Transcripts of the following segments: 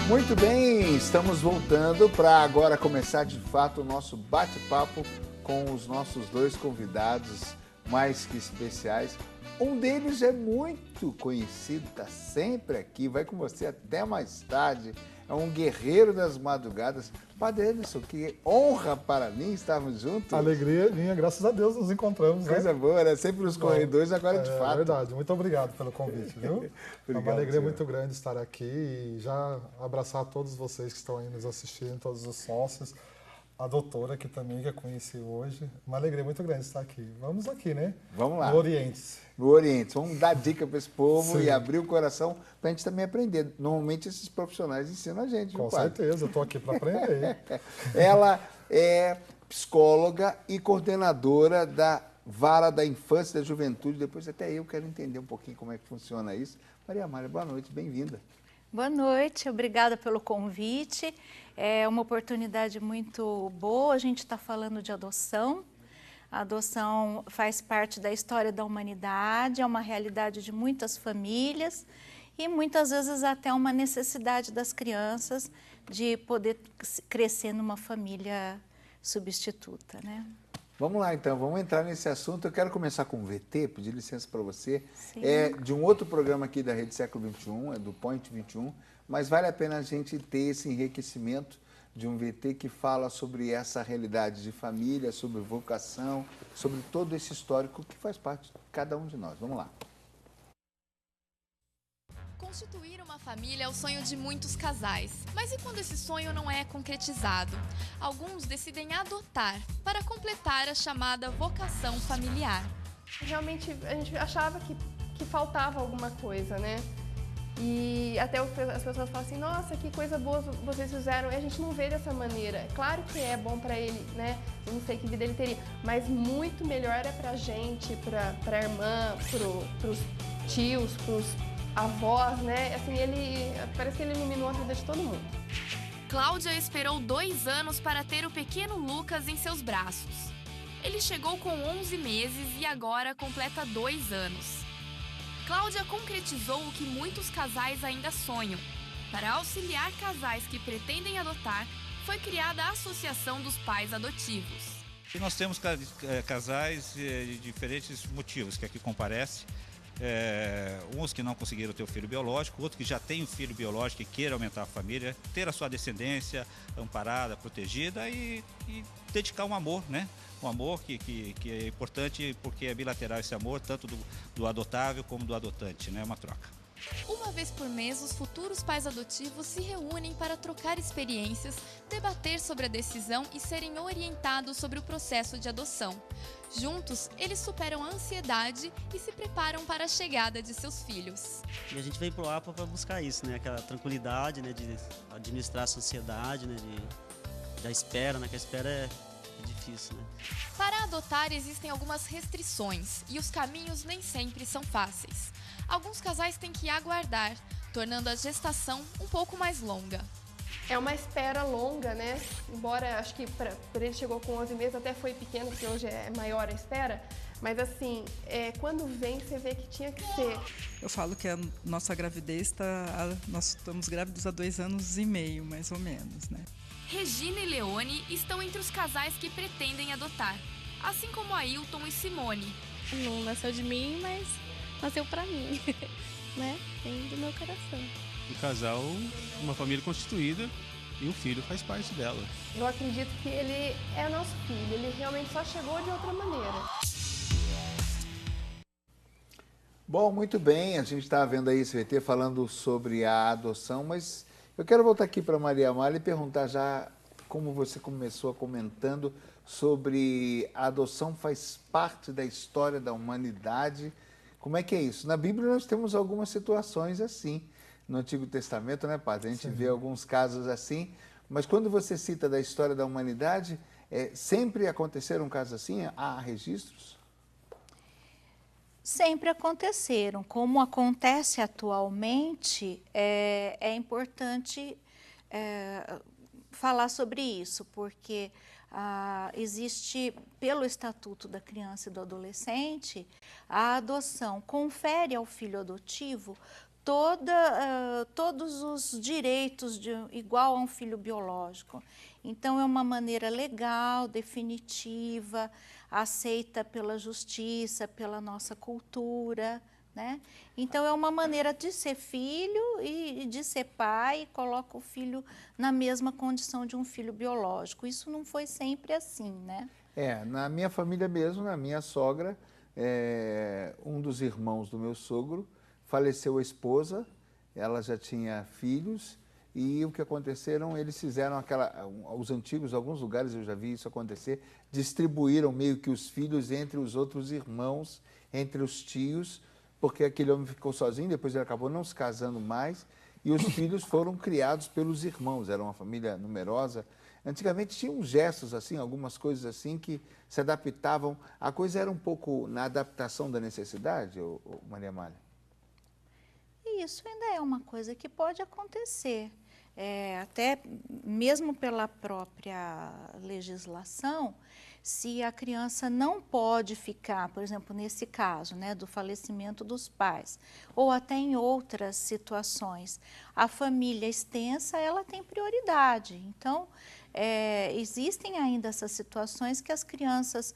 Muito bem, estamos voltando para agora começar de fato o nosso bate-papo com os nossos dois convidados mais que especiais. Um deles é muito conhecido, está sempre aqui, vai com você até mais tarde. É um guerreiro das madrugadas. Padre Anderson, que honra para mim estarmos juntos. Alegria minha, graças a Deus nos encontramos. Coisa boa, né? Sempre nos corredores, agora de fato. É verdade, muito obrigado pelo convite, viu? É uma alegria muito grande estar aqui e já abraçar todos vocês que estão aí nos assistindo, todos os sócios, a doutora que também que eu conheci hoje. Uma alegria muito grande estar aqui. Vamos aqui, né? Vamos lá. No Oriente. No Oriente. Vamos dar dica para esse povo. Sim. E abrir o coração para a gente também aprender. Normalmente esses profissionais ensinam a gente. Com certeza, eu estou aqui para aprender. Ela é psicóloga e coordenadora da Vara da Infância e da Juventude. Depois até eu quero entender um pouquinho como é que funciona isso. Maria Amália, boa noite, bem-vinda. Boa noite, obrigada pelo convite. É uma oportunidade muito boa, a gente está falando de adoção. A adoção faz parte da história da humanidade, é uma realidade de muitas famílias e muitas vezes até uma necessidade das crianças de poder crescer numa família substituta, né? Vamos lá então, vamos entrar nesse assunto. Eu quero começar com o VT, pedir licença para você. Sim. É de um outro programa aqui da Rede Século XXI, é do Point 21, mas vale a pena a gente ter esse enriquecimento de um VT que fala sobre essa realidade de família, sobre vocação, sobre todo esse histórico que faz parte de cada um de nós. Vamos lá. Constituir uma família é o sonho de muitos casais. Mas e quando esse sonho não é concretizado? Alguns decidem adotar para completar a chamada vocação familiar. Realmente a gente achava que faltava alguma coisa, né? E até as pessoas falam assim, nossa, que coisa boa vocês fizeram. E a gente não vê dessa maneira. Claro que é bom para ele, né? Eu não sei que vida ele teria, mas muito melhor é pra gente, pra irmã, pros tios, pros avós, né? Assim, parece que ele iluminou a vida de todo mundo. Cláudia esperou 2 anos para ter o pequeno Lucas em seus braços. Ele chegou com 11 meses e agora completa 2 anos. Cláudia concretizou o que muitos casais ainda sonham. Para auxiliar casais que pretendem adotar, foi criada a Associação dos Pais Adotivos. E nós temos casais de diferentes motivos que aqui comparecem. Uns que não conseguiram ter o filho biológico, outros que já têm um filho biológico e queiram aumentar a família, ter a sua descendência amparada, protegida e dedicar um amor, né? Um amor que é importante porque é bilateral esse amor, tanto do adotável como do adotante, né? É uma troca. Uma vez por mês, os futuros pais adotivos se reúnem para trocar experiências, debater sobre a decisão e serem orientados sobre o processo de adoção. Juntos, eles superam a ansiedade e se preparam para a chegada de seus filhos. E a gente vem pro APA para buscar isso, né? Aquela tranquilidade, né? De administrar a sociedade, né? Da espera, né? Que a espera é difícil, né? Para adotar existem algumas restrições e os caminhos nem sempre são fáceis. Alguns casais têm que aguardar, tornando a gestação um pouco mais longa. É uma espera longa, né? Embora, acho que por ele chegou com 11 meses, até foi pequeno, porque hoje é maior a espera. Mas assim, quando vem, você vê que tinha que ser. Eu falo que a nossa gravidez nós estamos grávidos há 2 anos e meio, mais ou menos, né? Regina e Leone estão entre os casais que pretendem adotar, assim como Ailton e Simone. Não nasceu de mim, mas nasceu pra mim, né? Vem do meu coração. Um casal, uma família constituída e um filho faz parte dela. Eu acredito que ele é nosso filho, ele realmente só chegou de outra maneira. Bom, muito bem, a gente está vendo aí esse VT falando sobre a adoção, mas eu quero voltar aqui para Maria Amália e perguntar já como você começou comentando sobre a adoção faz parte da história da humanidade. Como é que é isso? Na Bíblia nós temos algumas situações assim. No Antigo Testamento, né, padre? A gente vê alguns casos assim, mas quando você cita da história da humanidade, sempre aconteceram casos assim? Há registros? Sempre aconteceram. Como acontece atualmente, é importante falar sobre isso, porque existe, pelo Estatuto da Criança e do Adolescente, a adoção confere ao filho adotivo todos os direitos igual a um filho biológico. Então, é uma maneira legal, definitiva, aceita pela justiça, pela nossa cultura, né? Então, é uma maneira de ser filho e de ser pai, e coloca o filho na mesma condição de um filho biológico. Isso não foi sempre assim, né? Na minha família mesmo, na minha sogra, um dos irmãos do meu sogro faleceu a esposa, ela já tinha filhos, e o que aconteceram, eles fizeram os antigos, alguns lugares eu já vi isso acontecer, distribuíram meio que os filhos entre os outros irmãos, entre os tios, porque aquele homem ficou sozinho, depois ele acabou não se casando mais, e os filhos foram criados pelos irmãos, era uma família numerosa. Antigamente tinha uns gestos assim, algumas coisas assim que se adaptavam, a coisa era um pouco na adaptação da necessidade, Maria Amália? Isso ainda é uma coisa que pode acontecer, até mesmo pela própria legislação, se a criança não pode ficar, por exemplo, nesse caso, né, do falecimento dos pais, ou até em outras situações, a família extensa, ela tem prioridade. Então, existem ainda essas situações que as crianças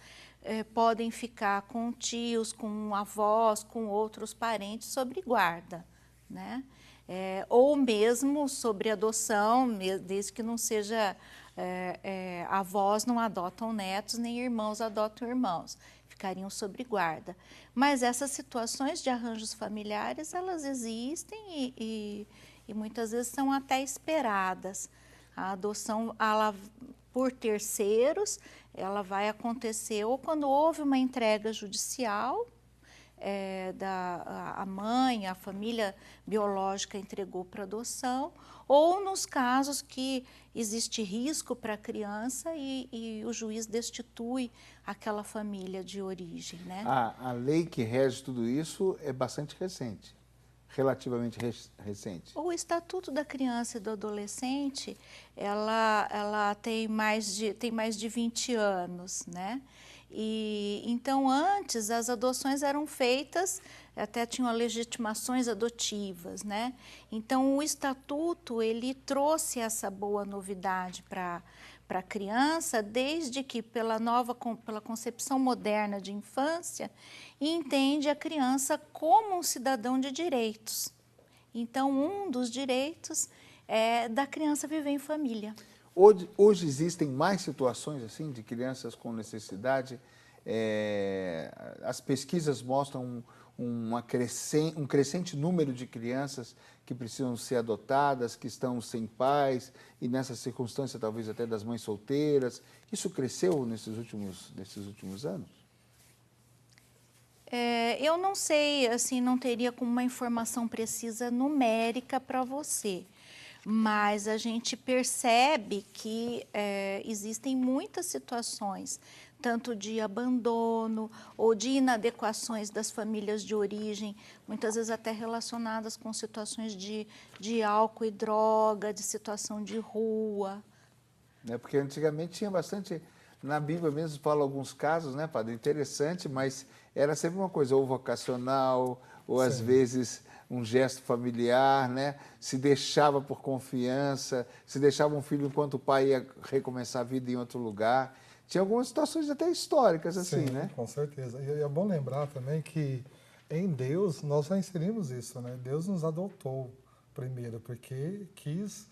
podem ficar com tios, com avós, com outros parentes sob guarda, né? Ou mesmo sobre adoção, desde que não seja avós não adotam netos, nem irmãos adotam irmãos, ficariam sob guarda. Mas essas situações de arranjos familiares, elas existem e muitas vezes são até esperadas. A adoção, por terceiros, ela vai acontecer ou quando houve uma entrega judicial, a mãe, a família biológica entregou para adoção, ou nos casos que existe risco para a criança e o juiz destitui aquela família de origem, né? A lei que rege tudo isso é bastante recente, relativamente recente. O Estatuto da Criança e do Adolescente, ela tem mais de 20 anos, né? E então antes as adoções eram feitas, até tinham legitimações adotivas, né? Então o estatuto ele trouxe essa boa novidade para a criança, desde que pela concepção moderna de infância, entende a criança como um cidadão de direitos. Então um dos direitos é da criança viver em família. Hoje existem mais situações assim de crianças com necessidade. As pesquisas mostram um crescente número de crianças que precisam ser adotadas, que estão sem pais e nessa circunstância talvez até das mães solteiras. Isso cresceu nesses últimos anos? Eu não sei, assim, não teria como uma informação precisa numérica para você. Mas a gente percebe que existem muitas situações, tanto de abandono ou de inadequações das famílias de origem, muitas vezes até relacionadas com situações de álcool e droga, de situação de rua. Porque antigamente tinha bastante, na Bíblia mesmo fala alguns casos, né, padre, interessante, mas era sempre uma coisa ou vocacional, ou às vezes um gesto familiar, né? Se deixava por confiança, se deixava um filho enquanto o pai ia recomeçar a vida em outro lugar. Tinha algumas situações até históricas assim, né? Com certeza. E é bom lembrar também que em Deus nós já inserimos isso, né? Deus nos adotou primeiro, porque quis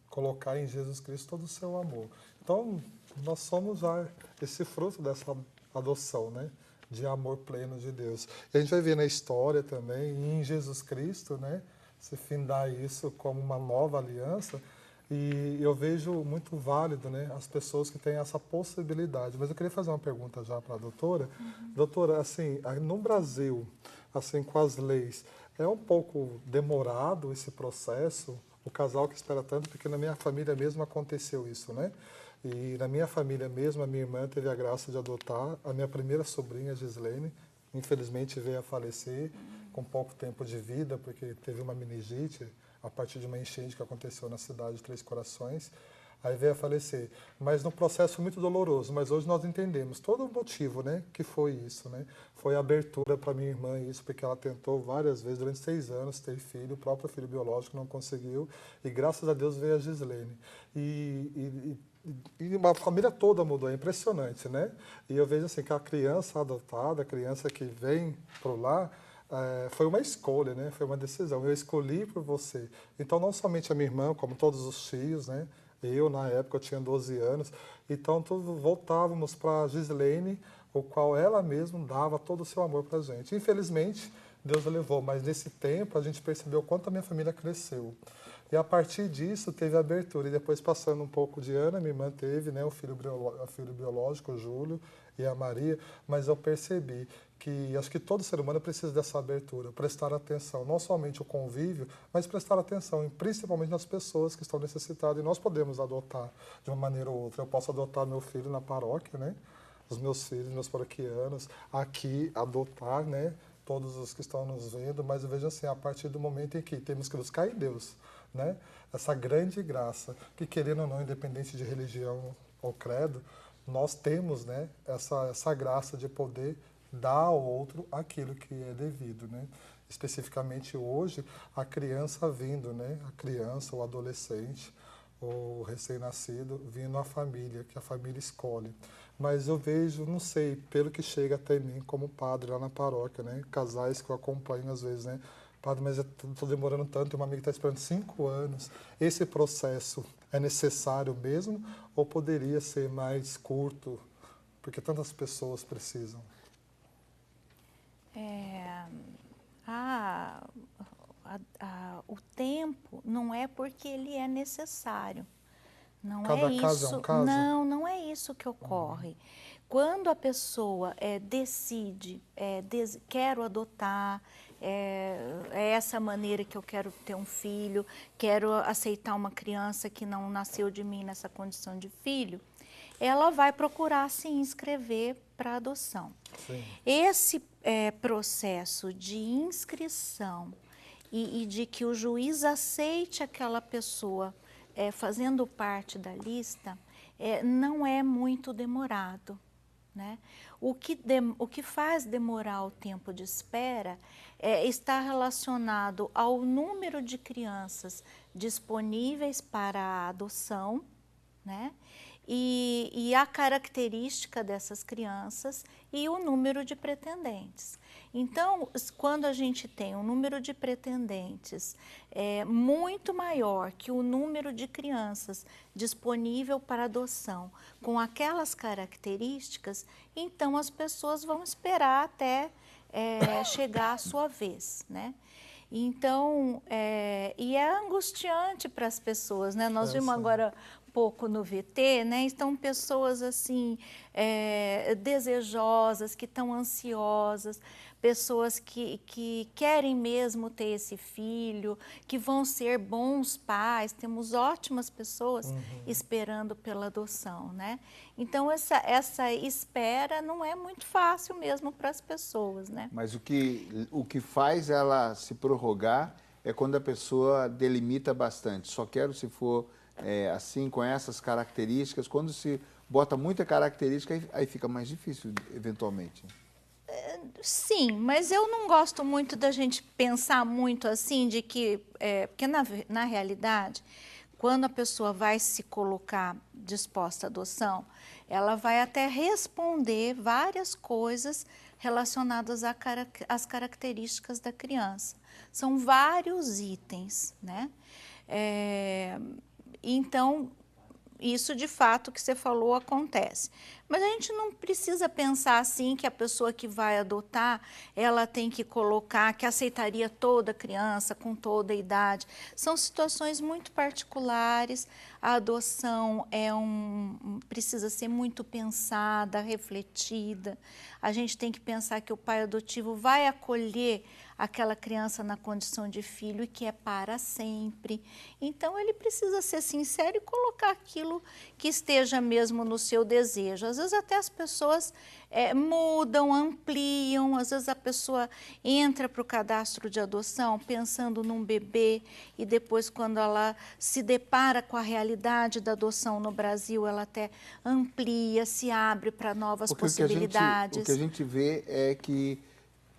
colocar em Jesus Cristo todo o seu amor. Então, nós somos já esse fruto dessa adoção, né? De amor pleno de Deus. E a gente vai ver na história também, em Jesus Cristo, né, se findar isso como uma nova aliança, e eu vejo muito válido, né, as pessoas que têm essa possibilidade. Mas eu queria fazer uma pergunta já para a doutora. Doutora, assim, no Brasil, assim, com as leis, é um pouco demorado esse processo, o casal que espera tanto, porque na minha família mesmo aconteceu isso, né? E na minha família mesmo, a minha irmã teve a graça de adotar a minha primeira sobrinha, Gislene. Infelizmente veio a falecer com pouco tempo de vida, porque teve uma meningite a partir de uma enchente que aconteceu na cidade de Três Corações. aí veio a falecer. Mas num processo muito doloroso. Mas hoje nós entendemos todo o motivo, né, que foi isso, né? Foi a abertura para minha irmã, isso, porque ela tentou várias vezes, durante 6 anos, ter filho, o próprio filho biológico não conseguiu. E graças a Deus veio a Gislene. E a família toda mudou, é impressionante, né? E eu vejo assim que a criança adotada, a criança que vem pro lar, foi uma escolha, né? Foi uma decisão. Eu escolhi por você. Então, não somente a minha irmã, como todos os tios, né? Eu, na época, eu tinha 12 anos. Então, voltávamos para a Gislene, o qual ela mesma dava todo o seu amor para a gente. Infelizmente, Deus a levou, mas nesse tempo a gente percebeu quanto a minha família cresceu. E a partir disso teve a abertura. E depois, passando um pouco de ano, minha irmã teve, né, o filho biológico, o Júlio e a Maria. Mas eu percebi que acho que todo ser humano precisa dessa abertura, prestar atenção, não somente o convívio, mas prestar atenção, principalmente nas pessoas que estão necessitadas. E nós podemos adotar de uma maneira ou outra. Eu posso adotar meu filho na paróquia, né? Os meus filhos, meus paroquianos, aqui adotar, né? Todos os que estão nos vendo, mas eu vejo assim, a partir do momento em que temos que buscar em Deus, né? Essa grande graça, que querendo ou não, independente de religião ou credo, nós temos, né, essa graça de poder dar ao outro aquilo que é devido, né? Especificamente hoje, a criança vindo, né? A criança, o adolescente, o recém-nascido, vindo à família, que a família escolhe. Mas eu vejo, não sei, pelo que chega até mim como padre lá na paróquia, né? Casais que eu acompanho às vezes, né? Padre, mas eu estou demorando tanto, tem uma amiga que está esperando 5 anos. Esse processo é necessário mesmo ou poderia ser mais curto? Porque tantas pessoas precisam. O tempo não é porque ele é necessário. Não Cada é caso isso. é um caso? Não é isso que ocorre. Quando a pessoa decide, quero adotar, é essa maneira que eu quero ter um filho, quero aceitar uma criança que não nasceu de mim nessa condição de filho, ela vai procurar se inscrever para adoção. Sim. Esse processo de inscrição e de que o juiz aceite aquela pessoa fazendo parte da lista, não é muito demorado, né? O que faz demorar o tempo de espera está relacionado ao número de crianças disponíveis para a adoção, né? E a característica dessas crianças e o número de pretendentes. Então, quando a gente tem um número de pretendentes muito maior que o número de crianças disponível para adoção com aquelas características, então as pessoas vão esperar até chegar a sua vez, né? Então, e é angustiante para as pessoas, né? Nós vimos agora pouco no VT, né? Estão pessoas assim, desejosas, que estão ansiosas, pessoas que querem mesmo ter esse filho, que vão ser bons pais, temos ótimas pessoas esperando pela adoção, né? Então, essa espera não é muito fácil mesmo para as pessoas, né? Mas o que faz ela se prorrogar é quando a pessoa delimita bastante. Só quero se for assim, com essas características. Quando se bota muita característica, aí fica mais difícil, eventualmente. Sim, mas eu não gosto muito da gente pensar muito assim, de que... porque, na realidade, quando a pessoa vai se colocar disposta à adoção, ela vai até responder várias coisas relacionadas às características da criança. São vários itens, né? Então, isso de fato que você falou acontece. Mas a gente não precisa pensar assim que a pessoa que vai adotar, ela tem que colocar, que aceitaria toda criança com toda a idade. São situações muito particulares. A adoção precisa ser muito pensada, refletida. A gente tem que pensar que o pai adotivo vai acolher aquela criança na condição de filho e que é para sempre. Então, ele precisa ser sincero e colocar aquilo que esteja mesmo no seu desejo. Às vezes, até as pessoas mudam, ampliam às vezes a pessoa entra para o cadastro de adoção pensando num bebê e depois quando ela se depara com a realidade da adoção no Brasil, ela até amplia, se abre para novas possibilidades. O que a gente vê é que,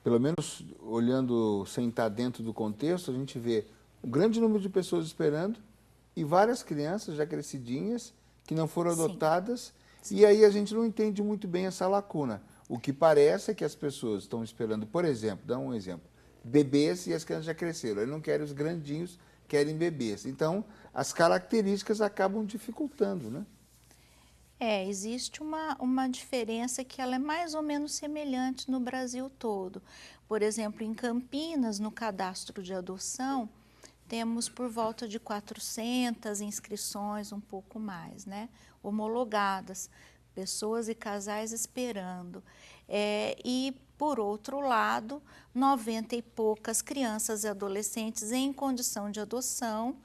pelo menos olhando sem estar dentro do contexto, a gente vê um grande número de pessoas esperando e várias crianças já crescidinhas que não foram adotadas. Sim. E aí a gente não entende muito bem essa lacuna. O que parece é que as pessoas estão esperando, por exemplo, dá um exemplo, bebês e as crianças já cresceram. Eles não querem os grandinhos, querem bebês. Então, as características acabam dificultando, né? Existe uma diferença que ela é mais ou menos semelhante no Brasil todo. Por exemplo, em Campinas, no cadastro de adoção, temos por volta de 400 inscrições, um pouco mais, né? Homologadas, pessoas e casais esperando. E, por outro lado, 90 e poucas crianças e adolescentes em condição de adoção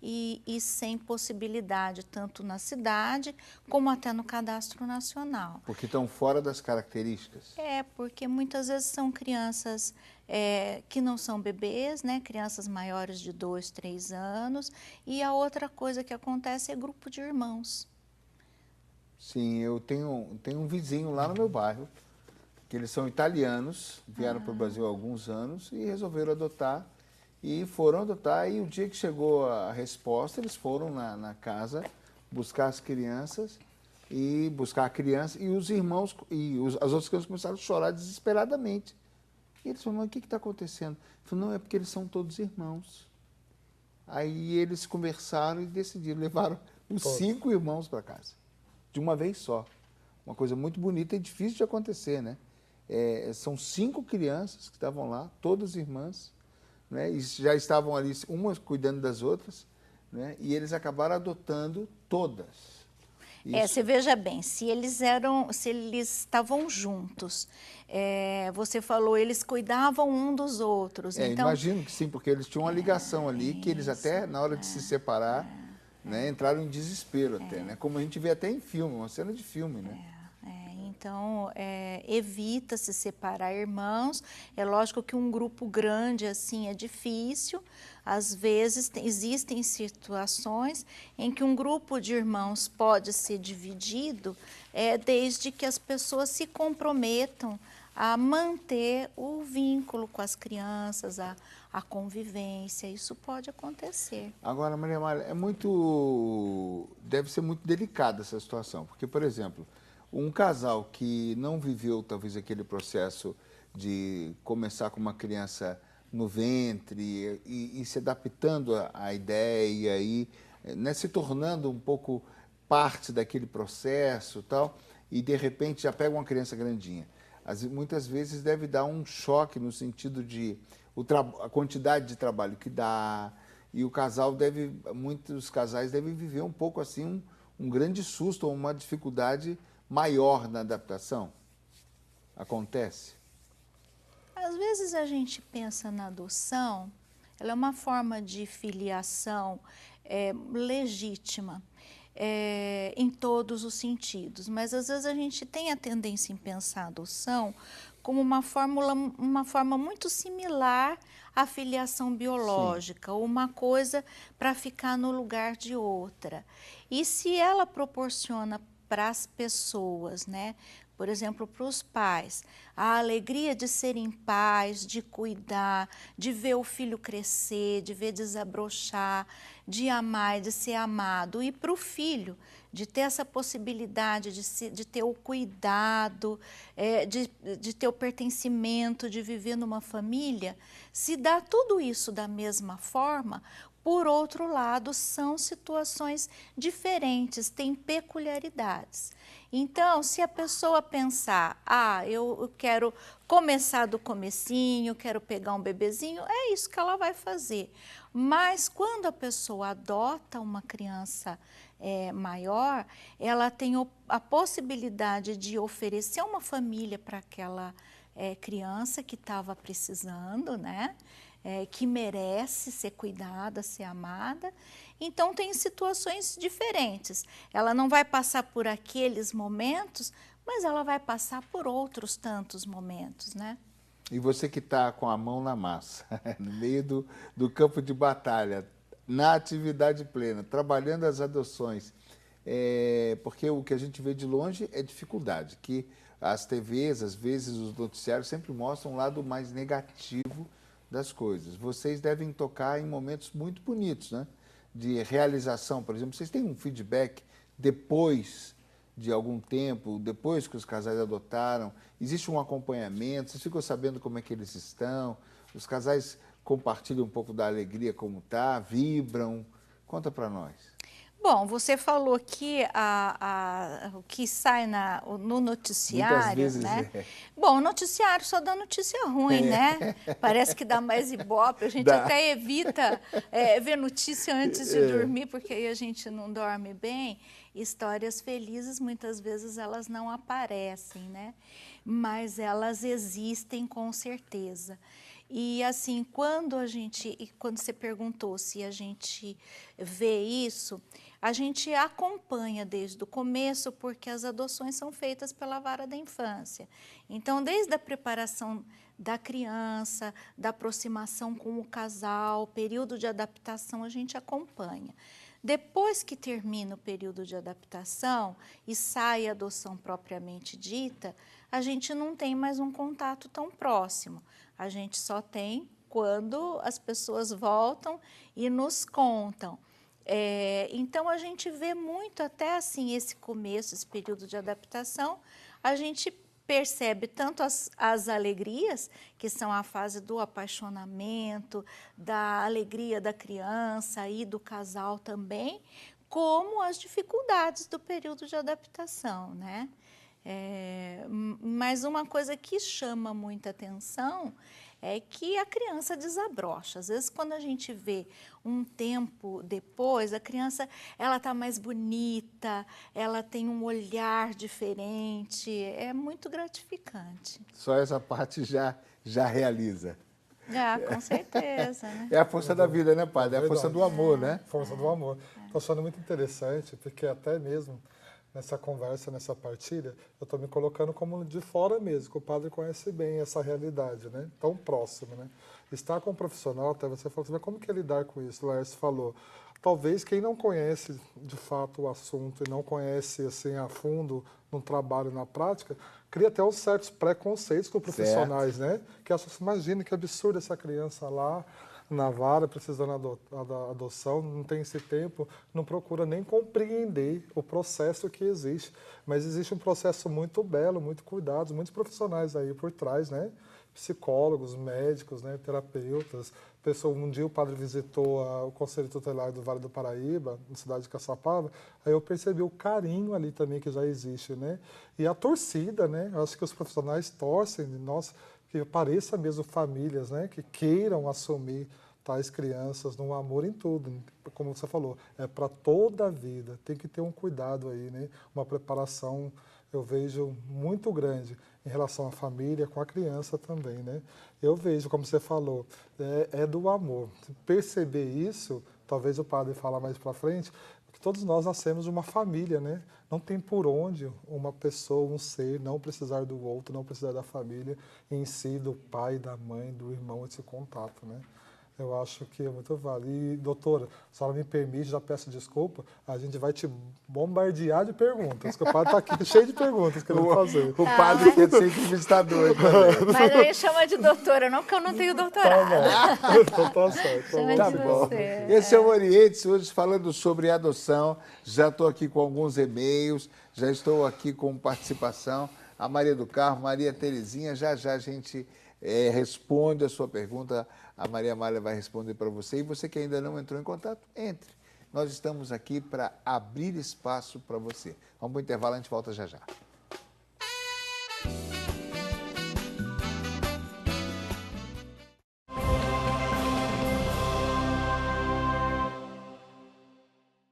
e sem possibilidade, tanto na cidade como até no cadastro nacional. Porque estão fora das características? Porque muitas vezes são crianças que não são bebês, né? Crianças maiores de 2, 3 anos. E a outra coisa que acontece é grupo de irmãos. Sim, eu tenho um vizinho lá no meu bairro, que eles são italianos, vieram para o Brasil há alguns anos e resolveram adotar. E foram adotar, e o dia que chegou a resposta, eles foram na casa buscar as crianças, e os irmãos, as outras crianças começaram a chorar desesperadamente. E eles falaram, mas o que está acontecendo? Eu falei, não, é porque eles são todos irmãos. Aí eles conversaram e decidiram, levaram os 5 irmãos para casa, de uma vez só. Uma coisa muito bonita e difícil de acontecer, né? São 5 crianças que estavam lá, todas irmãs, né, e já estavam ali, umas cuidando das outras, né, e eles acabaram adotando todas. Você veja bem, se eles estavam juntos, você falou, eles cuidavam um dos outros. Então, imagino que sim, porque eles tinham uma ligação ali, que eles até, na hora de se separar, né, entraram em desespero até, né, como a gente vê até em filme, uma cena de filme, né? Então, evita se separar irmãos. É lógico que um grupo grande assim é difícil. Às vezes existem situações em que um grupo de irmãos pode ser dividido desde que as pessoas se comprometam a manter o vínculo com as crianças, a convivência. Isso pode acontecer. Agora, Maria Amália, deve ser muito delicada essa situação, porque, por exemplo, um casal que não viveu talvez aquele processo de começar com uma criança no ventre e se adaptando à ideia e né, se tornando um pouco parte daquele processo tal, e de repente já pega uma criança grandinha. Muitas vezes deve dar um choque no sentido de a quantidade de trabalho que dá, e muitos casais devem viver um pouco assim um grande susto ou uma dificuldade maior na adaptação? Acontece? Às vezes a gente pensa na adoção, ela é uma forma de filiação legítima em todos os sentidos, mas às vezes a gente tem a tendência em pensar a adoção como uma forma muito similar à filiação biológica, ou uma coisa para ficar no lugar de outra. E se ela proporciona para as pessoas, né? Por exemplo, para os pais, a alegria de serem pais, de cuidar, de ver o filho crescer, de ver desabrochar, de amar, de ser amado. E para o filho, de ter essa possibilidade de ter o cuidado, de ter o pertencimento, de viver numa família, se dá tudo isso da mesma forma. Por outro lado, são situações diferentes, têm peculiaridades. Então, se a pessoa pensar, eu quero começar do comecinho, quero pegar um bebezinho, é isso que ela vai fazer. Mas quando a pessoa adota uma criança maior, ela tem a possibilidade de oferecer uma família para aquela criança que estava precisando, né? Que merece ser cuidada, ser amada. Então, tem situações diferentes. Ela não vai passar por aqueles momentos, mas ela vai passar por outros tantos momentos, né? E você que está com a mão na massa, no meio do campo de batalha, na atividade plena, trabalhando as adoções, porque o que a gente vê de longe é dificuldade, que as TVs, às vezes os noticiários sempre mostram um lado mais negativo das coisas. Vocês devem tocar em momentos muito bonitos, né? De realização, por exemplo, vocês têm um feedback depois de algum tempo, depois que os casais adotaram, existe um acompanhamento, vocês ficam sabendo como é que eles estão, os casais compartilham um pouco da alegria como está, vibram, conta para nós. Bom, você falou que o que sai no noticiário, muitas vezes, né? Bom, o noticiário só dá notícia ruim, né? Parece que dá mais ibope, a gente até evita ver notícia antes de dormir, porque aí a gente não dorme bem. Histórias felizes, muitas vezes, elas não aparecem, né? Mas elas existem com certeza. E assim, quando você perguntou se a gente vê isso, a gente acompanha desde o começo, porque as adoções são feitas pela Vara da Infância. Então, desde a preparação da criança, da aproximação com o casal, período de adaptação, a gente acompanha. Depois que termina o período de adaptação e sai a adoção propriamente dita, a gente não tem mais um contato tão próximo. A gente só tem quando as pessoas voltam e nos contam. Então, a gente vê muito até assim esse começo, esse período de adaptação, a gente percebe tanto as alegrias, que são a fase do apaixonamento, da alegria da criança e do casal também, como as dificuldades do período de adaptação, né? Mas uma coisa que chama muita atenção é que a criança desabrocha. Às vezes, quando a gente vê um tempo depois, a criança ela está mais bonita, ela tem um olhar diferente, é muito gratificante. Só essa parte já realiza. Com certeza. Né? É a força da vida, né, padre? É a força do amor, né? Força do amor. Estou achando muito interessante, porque até mesmo nessa conversa, nessa partilha, eu estou me colocando como de fora mesmo, que o padre conhece bem essa realidade, né? Tão próximo, né? Estar com um profissional, até você falou assim, mas como que é lidar com isso? O Laércio falou, talvez quem não conhece de fato o assunto e não conhece assim a fundo no trabalho, na prática, cria até uns certos preconceitos com profissionais, né? Que acha, imagina que absurdo essa criança lá, na vara, precisando da adoção, não tem esse tempo, não procura nem compreender o processo que existe. Mas existe um processo muito belo, muito cuidado, muitos profissionais aí por trás, né? Psicólogos, médicos, né? Terapeutas. Um dia o padre visitou o Conselho Tutelar do Vale do Paraíba, na cidade de Caçapava, aí eu percebi o carinho ali também que já existe, né? E a torcida, né? Acho que os profissionais torcem, nossa, que apareça mesmo famílias, né, que queiram assumir tais crianças no amor em tudo, como você falou, é para toda a vida, tem que ter um cuidado aí, né, uma preparação, eu vejo muito grande em relação à família, com a criança também, né. Eu vejo, como você falou, é do amor. Perceber isso, talvez o padre fale mais para frente, que todos nós nascemos de uma família, né? Não tem por onde uma pessoa, um ser, não precisar do outro, não precisar da família em si, do pai, da mãe, do irmão, esse contato, né? Eu acho que é muito válido. E, doutora, se a senhora me permite, já peço desculpa, a gente vai te bombardear de perguntas, porque o padre está aqui cheio de perguntas que eu vou fazer. O padre quer ser entrevistador. Mas aí chama de doutora, não, porque eu não tenho doutorado. Tá certo. Chama de bom. você. Esse é o Orientes, hoje falando sobre adoção. Já estou aqui com alguns e-mails, já estou aqui com participação. A Maria do Carmo, Maria Terezinha, já a gente responde a sua pergunta. A Maria Amália vai responder para você. E você que ainda não entrou em contato, entre. Nós estamos aqui para abrir espaço para você. Vamos para o intervalo, a gente volta já já.